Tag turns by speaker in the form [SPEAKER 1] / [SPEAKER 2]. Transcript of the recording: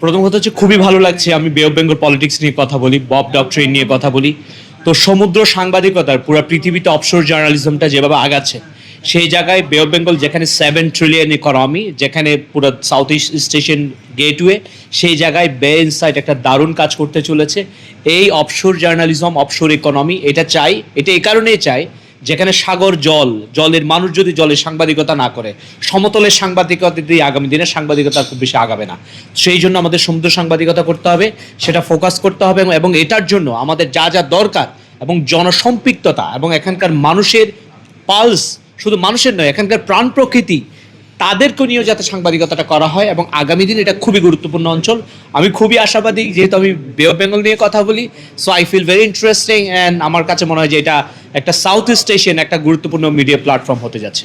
[SPEAKER 1] প্রথম কথা হচ্ছে খুবই ভালো লাগছে আমি বে অফ বেঙ্গল পলিটিক্স নিয়ে কথা বলি, বব ডক্টরিন নিয়ে কথা বলি। তো সমুদ্র সাংবাদিকতার পুরো পৃথিবীতে অফশোর জার্নালিজমটা যেভাবে আগাচ্ছে, সেই জায়গায় বে অফ বেঙ্গল যেখানে 7 ট্রিলিয়ন ইকোনমি, যেখানে পুরো সাউথ ইস্ট এশিয়ান গেটওয়ে, সেই জায়গায় বে ইনসাইট একটা দারুণ কাজ করতে চলেছে। এই অফশোর জার্নালিজম, অফশোর ইকোনমি, এটা চাই, এটা এই কারণেই চাই যেখানে সাগর জলের মানুষ যদি জলের সাংবাদিকতা না করে, সমতলের সাংবাদিকতা দিয়ে আগামী দিনে সাংবাদিকতা খুব বেশি আগাবে না। সেই জন্য আমাদের সমুদ্র সাংবাদিকতা করতে হবে, সেটা ফোকাস করতে হবে, এবং এটার জন্য আমাদের যা যা দরকার এবং জনসম্পৃক্ততা এবং এখানকার মানুষের পালস, শুধু মানুষের নয়, এখানকার প্রাণ প্রকৃতি, তাদেরকে নিয়েও যাতে সাংবাদিকতাটা করা হয়। এবং আগামী দিন এটা খুবই গুরুত্বপূর্ণ অঞ্চল। আমি খুবই আশাবাদী, যেহেতু আমি বে অফ বেঙ্গল নিয়ে কথা বলি, so I feel very interesting, and আমার কাছে মনে হয় যে এটা একটা সাউথ ইস্ট এশিয়ান একটা গুরুত্বপূর্ণ মিডিয়া প্ল্যাটফর্ম হতে যাচ্ছে।